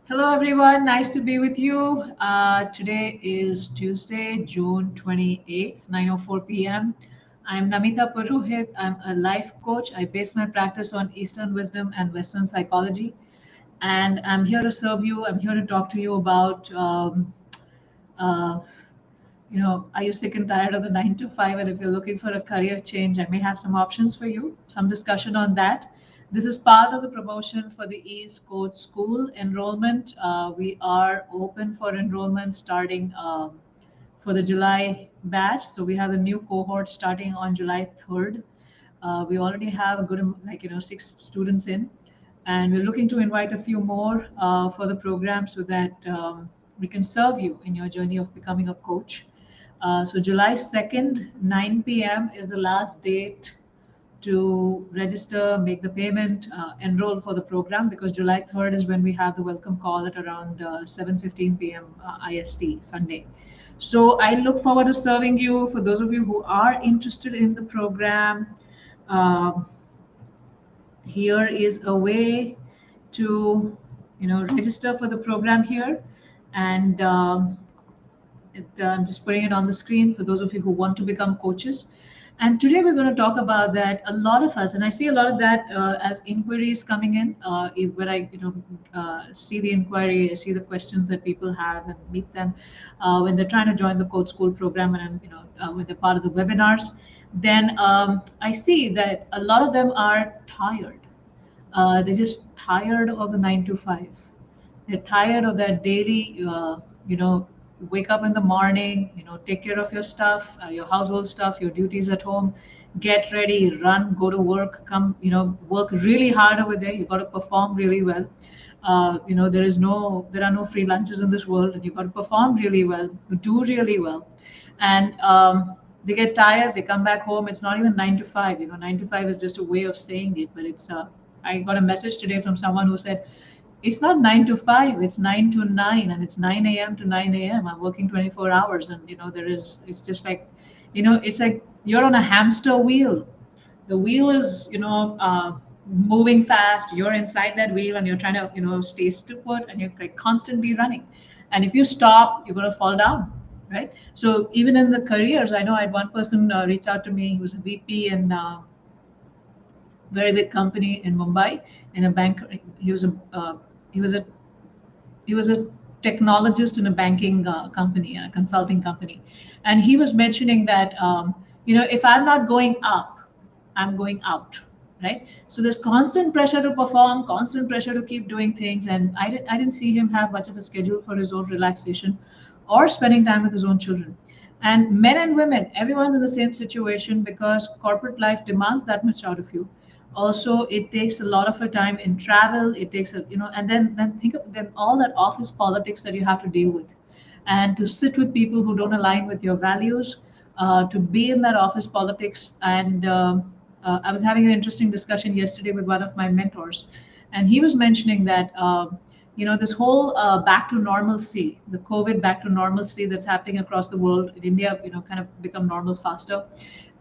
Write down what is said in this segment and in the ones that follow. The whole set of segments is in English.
Hello, everyone. Nice to be with you. Today is Tuesday, June 28th, 9:04 p.m. I'm Namita Purohit. I'm a life coach. I base my practice on Eastern wisdom and Western psychology. And I'm here to serve you. I'm here to talk to you about uh, are you sick and tired of the 9 to 5? And if you're looking for a career change, I may have some options for you, some discussion on that. This is part of the promotion for the East Coach School enrollment. We are open for enrollment starting for the July batch. So we have a new cohort starting on July 3rd. We already have a good, 6 students in, and we're looking to invite a few more for the program so that we can serve you in your journey of becoming a coach. So July 2nd, 9 p.m. is the last date to register, make the payment, enroll for the program, because July 3rd is when we have the welcome call at around 7:15 p.m. IST Sunday. So I look forward to serving you. For those of you who are interested in the program, um, here is a way to register for the program here, and I'm just putting it on the screen for those of you who want to become coaches. And today we're going to talk about that. A lot of us, and I see a lot of that as inquiries coming in. When I, see the inquiry, I see the questions that people have and meet them when they're trying to join the Coach School program, and when they're part of the webinars. Then I see that a lot of them are tired. They're just tired of the 9 to 5. They're tired of that daily, you know, wake up in the morning, take care of your stuff, your household stuff, your duties at home, get ready, run, go to work, come, work really hard over there. You got to perform really well. There are no free lunches in this world, and you got to perform really well, do really well. And they get tired, they come back home. It's not even 9 to 5. 9 to 5 is just a way of saying it, but I got a message today from someone who said, it's not 9 to 5, it's 9 to 9, and it's 9 a.m. to 9 a.m. I'm working 24 hours, and it's just like, it's like you're on a hamster wheel. The wheel is, moving fast. You're inside that wheel, and you're trying to, stay put, and you're like constantly running. And if you stop, you're going to fall down, right? So even in the careers, I know I had one person reach out to me. He was a VP and very big company in Mumbai in a bank. He was he was a he was a technologist in a banking company, a consulting company, and he was mentioning that if I'm not going up, I'm going out, right? So there's constant pressure to perform, constant pressure to keep doing things, and I didn't see him have much of a schedule for his own relaxation or spending time with his own children. And men and women, everyone's in the same situation because corporate life demands that much out of you. Also, it takes a lot of your time in travel. It takes and then think of then all that office politics that you have to deal with, and to sit with people who don't align with your values, to be in that office politics. And I was having an interesting discussion yesterday with one of my mentors, and he was mentioning that this whole back to normalcy, the COVID back to normalcy that's happening across the world, in India, kind of become normal faster,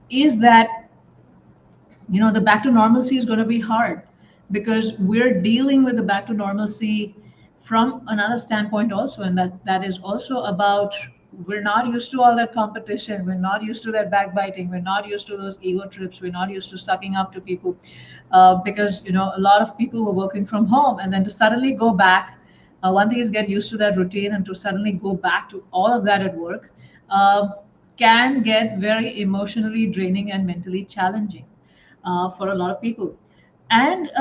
is that the back to normalcy is going to be hard, because we're dealing with the back to normalcy from another standpoint also, and that is also about, we're not used to all that competition, we're not used to that backbiting, we're not used to those ego trips, we're not used to sucking up to people, because a lot of people were working from home, and then to suddenly go back, one thing is get used to that routine, and to suddenly go back to all of that at work uh, can get very emotionally draining and mentally challenging for a lot of people. And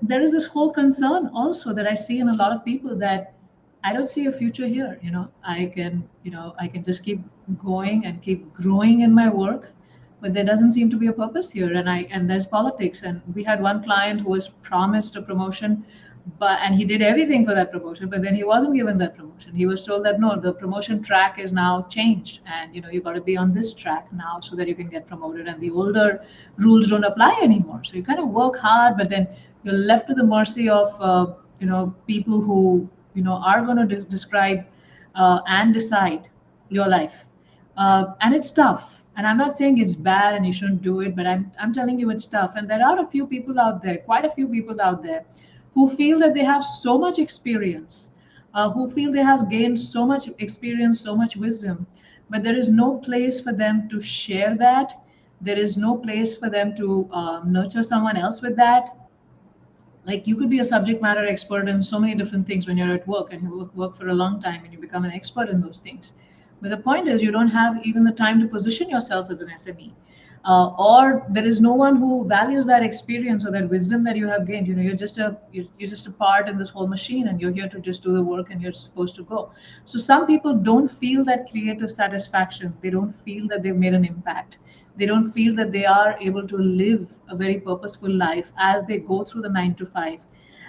there is this whole concern also that I see in a lot of people, that I don't see a future here. I can just keep going and keep growing in my work, but there doesn't seem to be a purpose here. And there's politics. And we had one client who was promised a promotion, and he did everything for that promotion, but then he wasn't given that promotion. He was told that no, the promotion track is now changed, and you got to be on this track now so that you can get promoted, and the older rules don't apply anymore. So you kind of work hard, but then you're left to the mercy of people who are going to describe and decide your life, and it's tough. And I'm not saying it's bad and you shouldn't do it, but I'm telling you it's tough. And there are a few people out there, quite a few people out there, who feel that they have so much experience, who feel they have gained so much experience, so much wisdom, but there is no place for them to share that. There is no place for them to nurture someone else with that. Like, you could be a subject matter expert in so many different things when you're at work, and you work for a long time and you become an expert in those things. But the point is, you don't have even the time to position yourself as an SME. Or there is no one who values that experience or that wisdom that you have gained. You're just a part in this whole machine, and you're here to just do the work, and you're supposed to go. So some people don't feel that creative satisfaction. They don't feel that they've made an impact. They don't feel that they are able to live a very purposeful life as they go through the 9 to 5.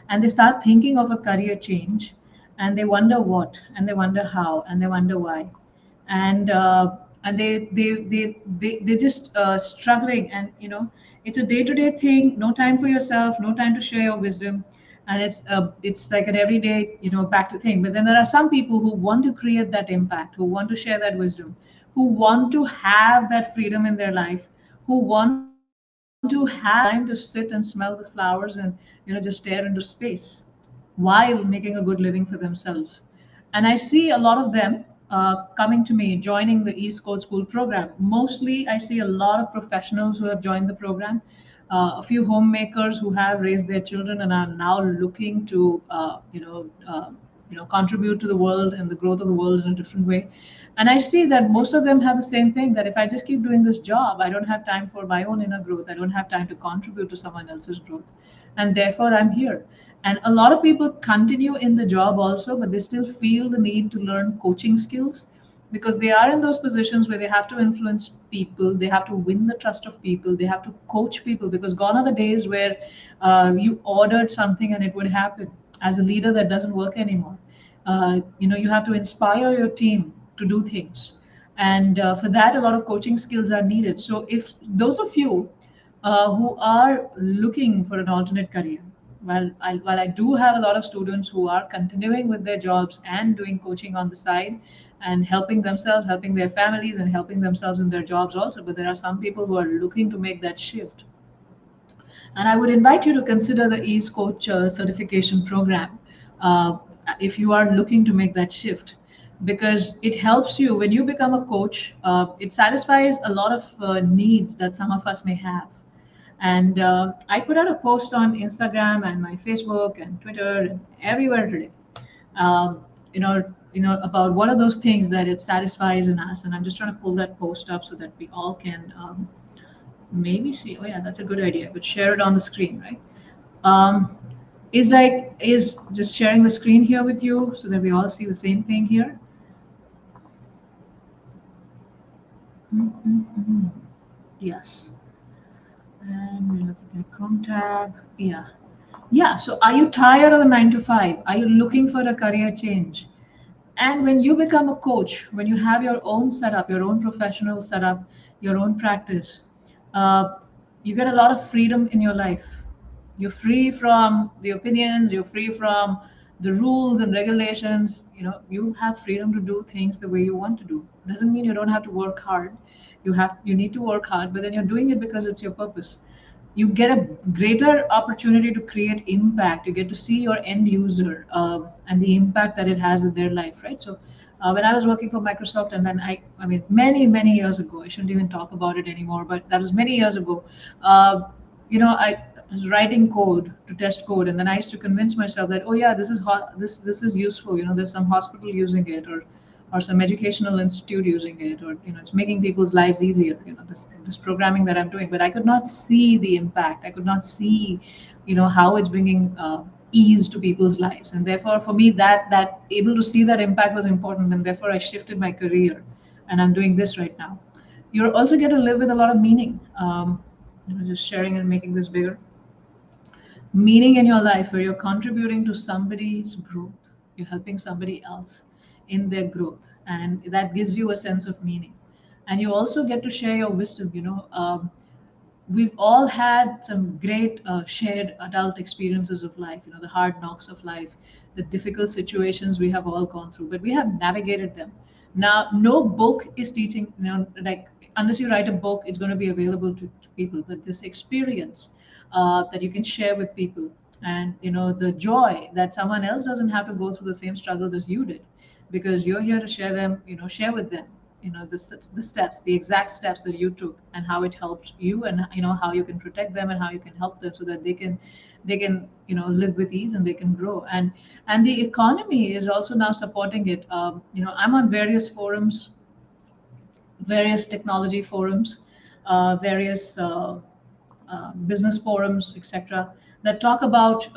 And they start thinking of a career change, and they wonder what, and they wonder how, and they wonder why. And they're just struggling. And it's a day-to-day thing. No time for yourself, no time to share your wisdom. And it's like an everyday back to thing. But then there are some people who want to create that impact, who want to share that wisdom, who want to have that freedom in their life, who want to have time to sit and smell the flowers and just stare into space while making a good living for themselves. And I see a lot of them coming to me, joining the East Coast School program. Mostly, I see a lot of professionals who have joined the program, a few homemakers who have raised their children and are now looking to, contribute to the world and the growth of the world in a different way. And I see that most of them have the same thing, that if I just keep doing this job, I don't have time for my own inner growth. I don't have time to contribute to someone else's growth. And therefore, I'm here. And a lot of people continue in the job also, but they still feel the need to learn coaching skills, because they are in those positions where they have to influence people, they have to win the trust of people, they have to coach people, because gone are the days where you ordered something and it would happen. As a leader, that doesn't work anymore. You have to inspire your team to do things. And for that, a lot of coaching skills are needed. So if those of you who are looking for an alternate career, while I do have a lot of students who are continuing with their jobs and doing coaching on the side and helping themselves, helping their families, and helping themselves in their jobs also, but there are some people who are looking to make that shift. And I would invite you to consider the East Coach certification program uh, if you are looking to make that shift, because it helps you when you become a coach. It satisfies a lot of needs that some of us may have. And I put out a post on Instagram and my Facebook and Twitter and everywhere today, um, about what are those things that it satisfies in us. And I'm just trying to pull that post up so that we all can maybe see. Oh yeah, that's a good idea. I could share it on the screen, right? Um, is just sharing the screen here with you so that we all see the same thing here. Mm-hmm. Yes. And we're looking at Chrome tab. Yeah. Yeah. So are you tired of the 9 to 5? Are you looking for a career change? And when you become a coach, when you have your own setup, your own professional setup, your own practice, uh, you get a lot of freedom in your life. You're free from the opinions, you're free from the rules and regulations. You have freedom to do things the way you want to do. Doesn't mean you don't have to work hard. You need to work hard, but then you're doing it because it's your purpose. You get a greater opportunity to create impact. You get to see your end user and the impact that it has in their life, right? So when I was working for Microsoft, and then I mean, many years ago, I shouldn't even talk about it anymore, but that was many years ago. I was writing code to test code, and then I used to convince myself that, oh yeah, this is useful. There's some hospital using it, or some educational institute using it, or it's making people's lives easier. This programming that I'm doing, but I could not see the impact. I could not see, how it's bringing ease to people's lives, and therefore for me that able to see that impact was important, and therefore I shifted my career, and I'm doing this right now. You also get to live with a lot of meaning. Just sharing and making this bigger, meaning in your life where you're contributing to somebody's growth, you're helping somebody else in their growth, and that gives you a sense of meaning. And you also get to share your wisdom. We've all had some great shared adult experiences of life, the hard knocks of life, the difficult situations we have all gone through, but we have navigated them. Now, no book is teaching, like, unless you write a book, it's going to be available to people. But this experience that you can share with people, and the joy that someone else doesn't have to go through the same struggles as you did, because you're here to share them, share with them, the steps, the exact steps that you took, and how it helped you, and how you can protect them and how you can help them so that they can live with ease and they can grow. And the economy is also now supporting it. I'm on various forums, various technology forums, various business forums, etc., that talk about,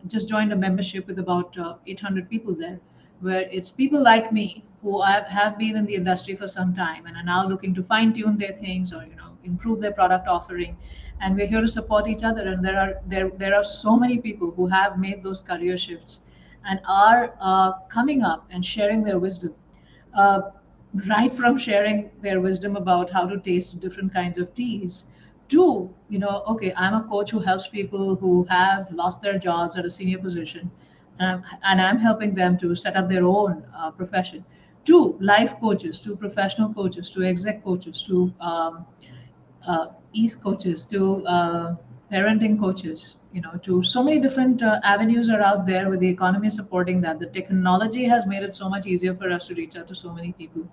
just joined a membership with about 800 people there, where it's people like me who have been in the industry for some time and are now looking to fine tune their things, or improve their product offering, and we're here to support each other. And there are so many people who have made those career shifts and are coming up and sharing their wisdom, uh, right from sharing their wisdom about how to taste different kinds of teas to, okay, I'm a coach who helps people who have lost their jobs at a senior position, and I'm helping them to set up their own profession, to life coaches, to professional coaches, to exec coaches, to ease coaches, to parenting coaches, to so many different avenues are out there, with the economy supporting that. The technology has made it so much easier for us to reach out to so many people.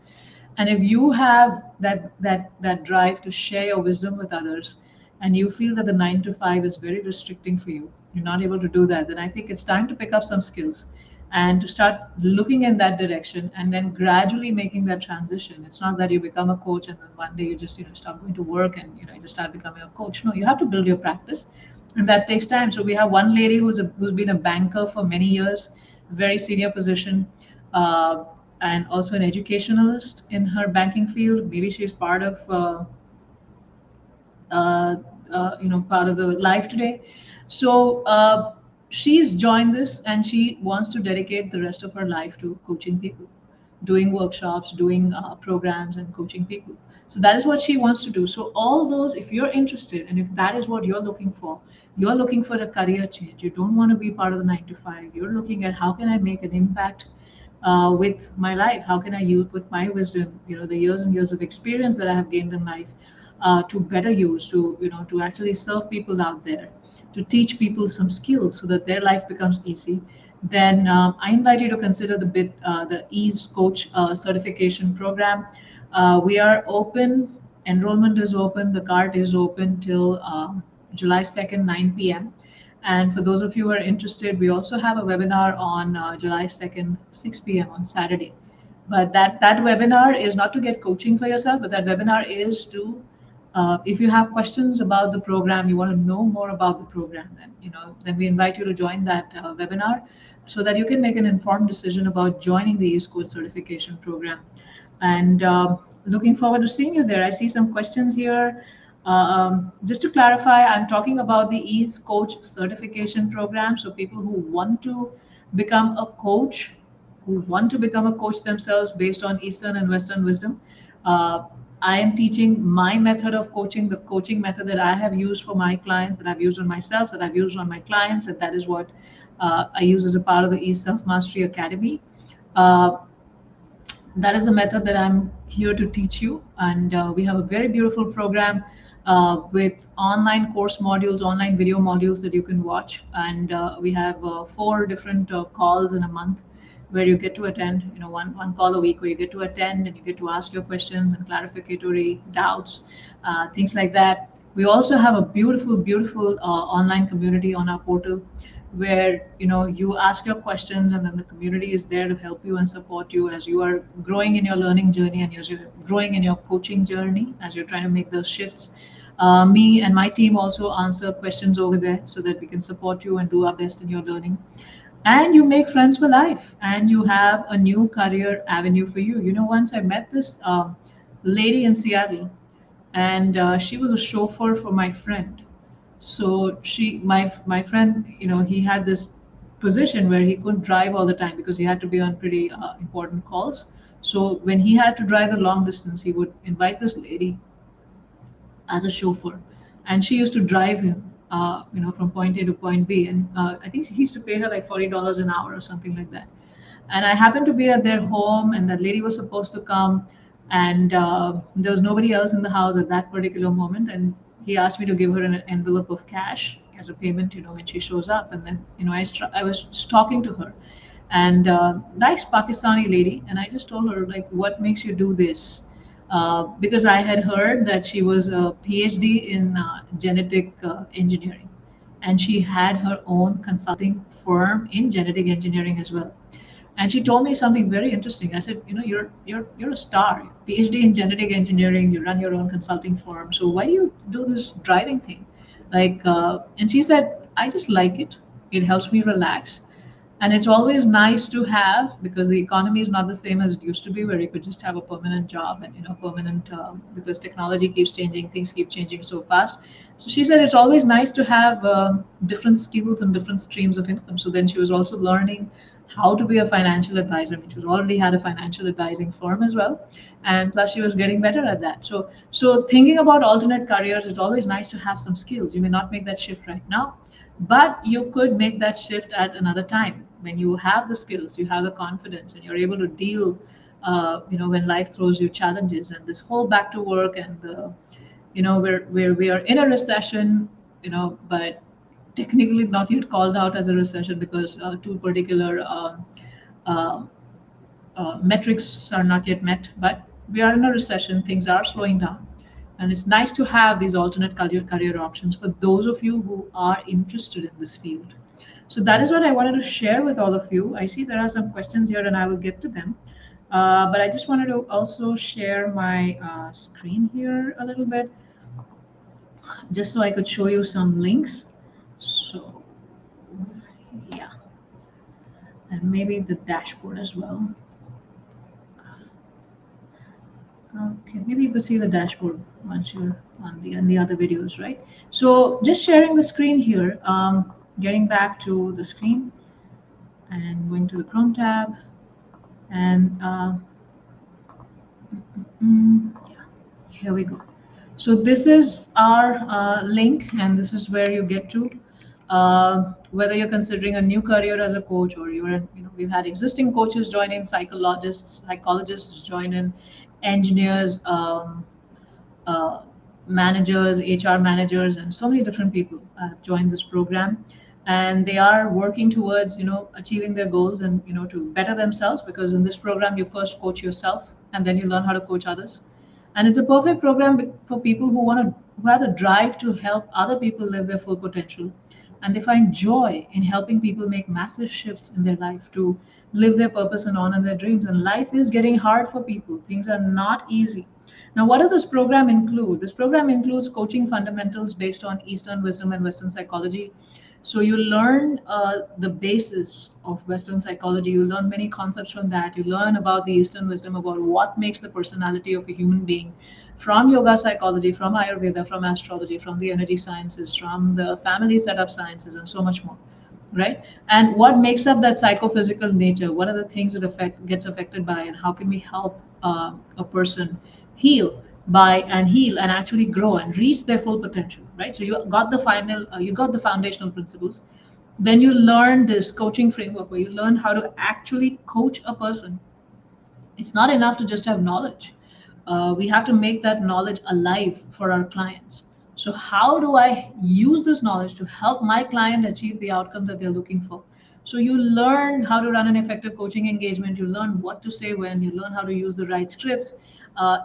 And if you have that drive to share your wisdom with others, and you feel that the 9 to 5 is very restricting for you, you're not able to do that, then I think it's time to pick up some skills and to start looking in that direction, and then gradually making that transition. It's not that you become a coach and then one day you just stop going to work and you just start becoming a coach. No, you have to build your practice, and that takes time. So we have one lady who's been a banker for many years, very senior position, uh, and also an educationalist in her banking field. Maybe she's part of uh, part of the life today. So she's joined this, and she wants to dedicate the rest of her life to coaching people, doing workshops, doing programs, and coaching people. So that is what she wants to do. So all those, if you're interested, and if that is what you're looking for a career change. You don't want to be part of the 9 to 5. You're looking at, how can I make an impact with my life? How can I use, put my wisdom, the years and years of experience that I have gained in life, to better use, to to actually serve people out there, to teach people some skills so that their life becomes easy. Then I invite you to consider the Ease Coach certification program. We are open. Enrollment is open. The cart is open till July 2nd, 9 p.m. And for those of you who are interested, we also have a webinar on July 2nd, 6 p.m. on Saturday. But that webinar is not to get coaching for yourself, but that webinar is to, if you have questions about the program, you want to know more about the program, then we invite you to join that webinar, so that you can make an informed decision about joining the East Coach certification program. And looking forward to seeing you there. I see some questions here. Just to clarify, I'm talking about the Ease Coach certification program. So people who want to become a coach, who want to become a coach themselves based on Eastern and Western wisdom. Uh, I am teaching my method of coaching, the coaching method that I have used for my clients, that I've used on myself, that I've used on my clients, and that is what I use as a part of the Ease Self Mastery Academy. Uh, that is the method that I'm here to teach you. And we have a very beautiful program with online course modules, online video modules that you can watch. And we have 4 different calls in a month where you get to attend, one call a week where you get to attend and you get to ask your questions and clarificatory doubts, things like that. We also have a beautiful, beautiful online community on our portal, where you ask your questions, and then the community is there to help you and support you as you are growing in your learning journey, and as you're growing in your coaching journey, as you're trying to make those shifts. Me and my team also answer questions over there so that we can support you and do our best in your learning. And you make friends for life, and you have a new career avenue for you. Once I met this lady in Seattle, and she was a chauffeur for my friend. So my friend, he had this position where he couldn't drive all the time because he had to be on pretty important calls. So when he had to drive a long distance, he would invite this lady as a chauffeur, and she used to drive him, from point A to point B. And I think he used to pay her like $40 an hour or something like that. And I happened to be at their home, and that lady was supposed to come, and there was nobody else in the house at that particular moment. And he asked me to give her an envelope of cash, as a payment, when she shows up. And then, I was just talking to her, and nice Pakistani lady, and I just told her, like, what makes you do this? Because I had heard that she was a PhD in genetic engineering, and she had her own consulting firm in genetic engineering as well. And she told me something very interesting. I said, you're a star, PhD in genetic engineering. You run your own consulting firm. So why do you do this driving thing? Like, and she said, I just like it. It helps me relax, and it's always nice to have, because the economy is not the same as it used to be, where you could just have a permanent job and permanent, because technology keeps changing, things keep changing so fast. So she said it's always nice to have different skills and different streams of income. So then she was also learning how to be a financial advisor. I mean, she was already had a financial advising firm as well, and plus she was getting better at that. So thinking about alternate careers, it's always nice to have some skills. You may not make that shift right now, but you could make that shift at another time when you have the skills, you have the confidence, and you're able to deal, when life throws you challenges. And this whole back to work, and the, where we are in a recession, but technically not yet called out as a recession, because two particular uh, metrics are not yet met, but we are in a recession, things are slowing down. And it's nice to have these alternate career options for those of you who are interested in this field. So that is what I wanted to share with all of you. I see there are some questions here, and I will get to them. But I just wanted to also share my screen here a little bit, just so I could show you some links. So, yeah, and maybe the dashboard as well. Okay, maybe you could see the dashboard once you're on the other videos, right? So just sharing the screen here, getting back to the screen and going to the Chrome tab, and yeah, here we go. So this is our link, and this is where you get to, whether you're considering a new career as a coach, or we've had existing coaches join in, psychologists join in, engineers, uh, managers, HR managers, and so many different people have joined this program, and they are working towards achieving their goals, and to better themselves, because in this program you first coach yourself and then you learn how to coach others. And it's a perfect program for people who have the drive to help other people live their full potential, and they find joy in helping people make massive shifts in their life to live their purpose and honor their dreams. And life is getting hard for people, things are not easy. Now, what does this program include? This program includes coaching fundamentals based on Eastern wisdom and Western psychology. So you learn the basis of Western psychology. You learn many concepts from that. You learn about the Eastern wisdom, about what makes the personality of a human being, from yoga psychology, from Ayurveda, from astrology, from the energy sciences, from the family setup sciences, and so much more, right? And what makes up that psychophysical nature? What are the things that gets affected by, and how can we help a person heal and actually grow and reach their full potential, right? So you got the foundational principles. Then you learn this coaching framework, where you learn how to actually coach a person. It's not enough to just have knowledge. We have to make that knowledge alive for our clients. So how do I use this knowledge to help my client achieve the outcome that they're looking for? So you learn how to run an effective coaching engagement. You learn what to say when. You learn how to use the right scripts,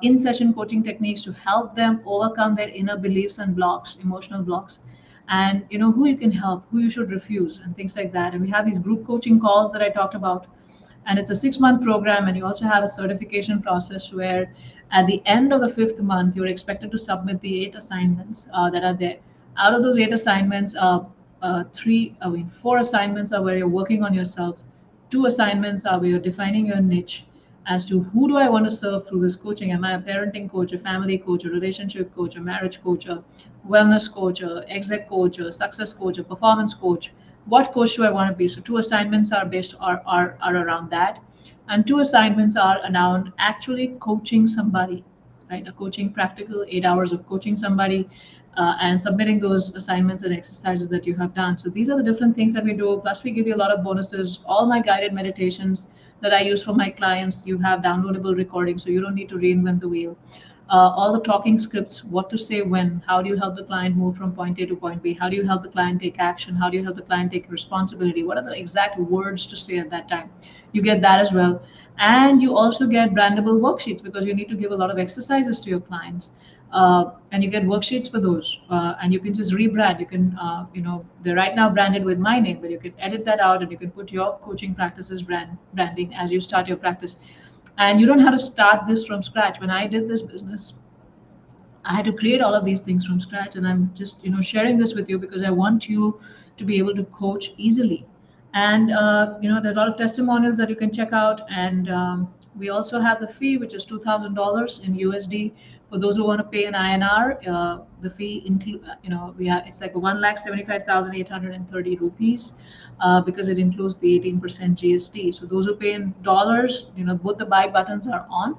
in-session coaching techniques to help them overcome their inner beliefs and blocks, emotional blocks, and who you can help, who you should refuse, and things like that. And we have these group coaching calls that I talked about, and it's a 6-month program. And you also have a certification process, where at the end of the 5th month you're expected to submit the 8 assignments that are there. Out of those 8 assignments, 4 assignments are where you're working on yourself. 2 assignments are where you're defining your niche as to who do I want to serve through this coaching. Am I a parenting coach, a family coach, a relationship coach, a marriage coach, a wellness coach, a exec coach, a success coach, a performance coach? What coach do I want to be? So 2 assignments are are around that, and 2 assignments are around actually coaching somebody, right? A coaching practical, 8 hours of coaching somebody, and submitting those assignments and exercises that you have done. So these are the different things that we do. Plus, we give you a lot of bonuses. All my guided meditations that I use for my clients, you have downloadable recordings, so you don't need to reinvent the wheel. all the talking scripts, what to say when, how do you help the client move from point A to point B, how do you help the client take action, how do you help the client take responsibility, what are the exact words to say at that time. You get that as well. And you also get brandable worksheets because you need to give a lot of exercises to your clients. And you get worksheets for those, and you can just rebrand. You can, they're right now branded with my name, but you can edit that out and you can put your coaching practices branding as you start your practice. And you don't have to start this from scratch. When I did this business, I had to create all of these things from scratch, and I'm just sharing this with you because I want you to be able to coach easily. And there are a lot of testimonials that you can check out, and we also have the fee, which is $2,000 in USD for those who want to pay in INR. The fee include we have it's like 1,75,830 rupees because it includes the 18% GST. So those who pay in dollars, both the buy buttons are on,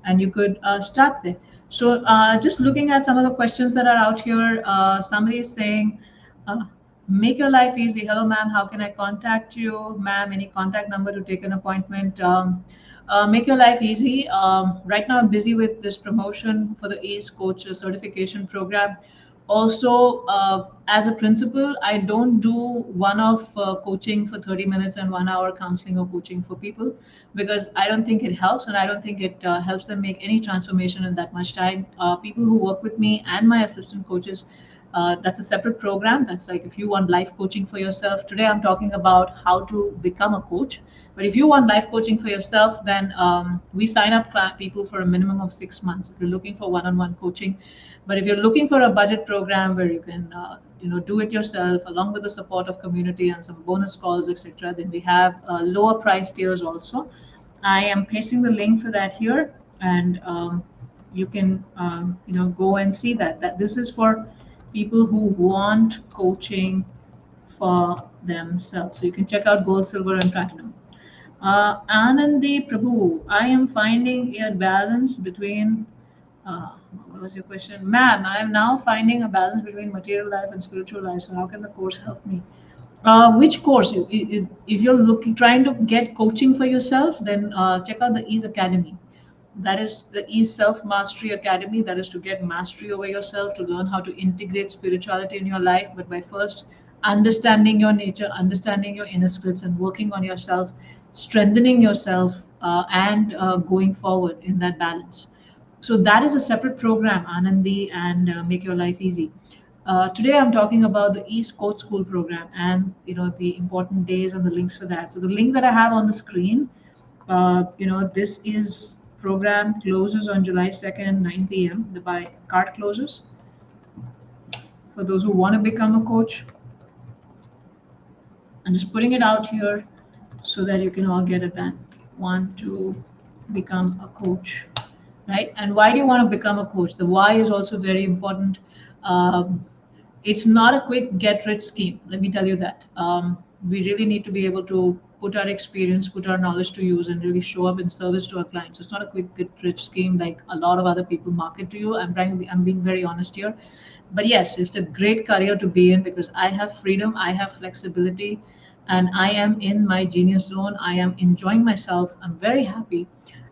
and you could start there. So just looking at some of the questions that are out here, somebody is saying, make your life easy. Hello, ma'am. How can I contact you? Ma'am, any contact number to take an appointment? Make your life easy. Right now, I'm busy with this promotion for the ACE Coach certification program. Also, as a principal, I don't do one-off coaching for 30 minutes and 1 hour counseling or coaching for people because I don't think it helps, and I don't think it helps them make any transformation in that much time. People who work with me and my assistant coaches, that's a separate program. That's like if you want life coaching for yourself. Today, I'm talking about how to become a coach. But if you want life coaching for yourself, then we sign up people for a minimum of 6 months if you're looking for one-on-one coaching. But if you're looking for a budget program where you can, do it yourself along with the support of community and some bonus calls, etc., then we have lower price tiers also. I am pasting the link for that here, and you can, go and see that. That this is for people who want coaching for themselves. So you can check out Gold, Silver, and Platinum. Anandi Prabhu, I am finding a balance between what was your question? Ma'am, I am now finding a balance between material life and spiritual life. So how can the course help me? Which course? If you're trying to get coaching for yourself, then check out the Ease Academy. That is the Ease Self Mastery Academy. That is to get mastery over yourself, to learn how to integrate spirituality in your life, but by first understanding your nature, understanding your inner scripts, and working on yourself, strengthening yourself, and going forward in that balance. So that is a separate program, Anandi, and Make Your Life Easy. Today I'm talking about the East Coach School program and the important days and the links for that. So the link that I have on the screen, this is program closes on July 2nd, 9 p.m. The buy card closes for those who want to become a coach. I'm just putting it out here so that you can all get it done. Want to become a coach, right? And why do you want to become a coach? The why is also very important. It's not a quick get rich scheme. Let me tell you that. We really need to be able to put our experience, put our knowledge to use, and really show up in service to our clients. So it's not a quick get rich scheme like a lot of other people market to you. I'm being very honest here. But yes, it's a great career to be in because I have freedom, I have flexibility, and I am in my genius zone. I am enjoying myself. I'm very happy,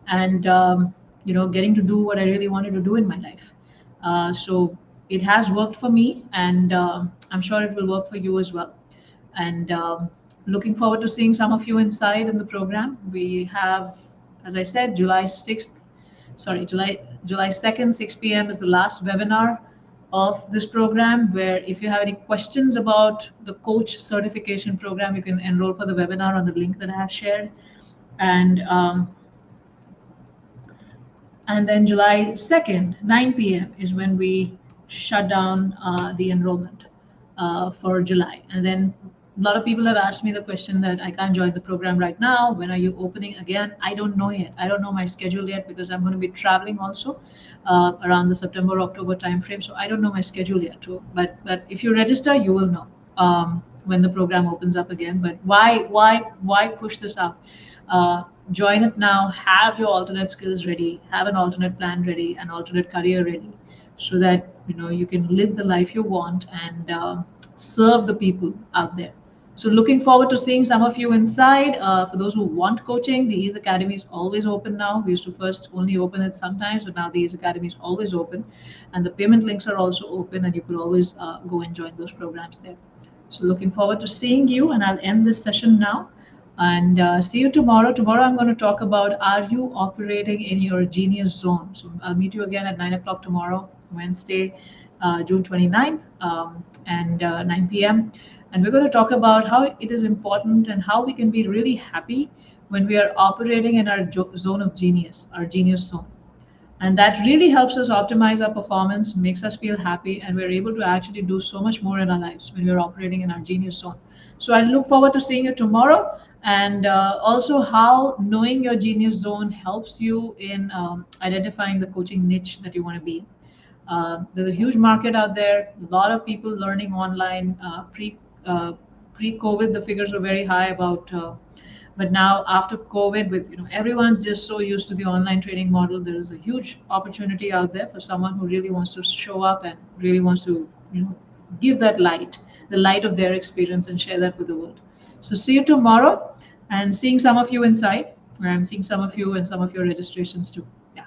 and getting to do what I really wanted to do in my life. So it has worked for me, and I'm sure it will work for you as well. And looking forward to seeing some of you inside in the program. We have, as I said, July 2nd, 6 p.m. is the last webinar of this program, where if you have any questions about the coach certification program, you can enroll for the webinar on the link that I have shared. And then July 2nd, 9 p.m. is when we shut down the enrollment for July. And then a lot of people have asked me the question that I can't join the program right now. When are you opening again? I don't know yet. I don't know my schedule yet because I'm going to be traveling also around the September, October timeframe. So I don't know my schedule yet too. But if you register, you will know when the program opens up again. But why push this out? Join it now. Have your alternate skills ready. Have an alternate plan ready. An alternate career ready, so that you can live the life you want and serve the people out there. So looking forward to seeing some of you inside. For those who want coaching, the Ease Academy is always open now. We used to first only open it sometimes, but now the Ease Academy is always open, and the payment links are also open, and you could always go and join those programs there. So looking forward to seeing you, and I'll end this session now. And see you tomorrow. Tomorrow I'm going to talk about, are you operating in your genius zone? So I'll meet you again at 9 o'clock tomorrow, Wednesday, June 29th, and 9 p.m. And we're going to talk about how it is important and how we can be really happy when we are operating in our zone of genius, our genius zone. And that really helps us optimize our performance, makes us feel happy, and we're able to actually do so much more in our lives when we're operating in our genius zone. So I look forward to seeing you tomorrow, and also how knowing your genius zone helps you in identifying the coaching niche that you want to be in. There's a huge market out there. A lot of people learning online. Uh, Pre-COVID, the figures were very high about. But now after COVID, with everyone's just so used to the online training model, there is a huge opportunity out there for someone who really wants to show up and really wants to give that light, the light of their experience, and share that with the world. So see you tomorrow, and seeing some of you inside. I'm seeing some of you and some of your registrations too. Yeah.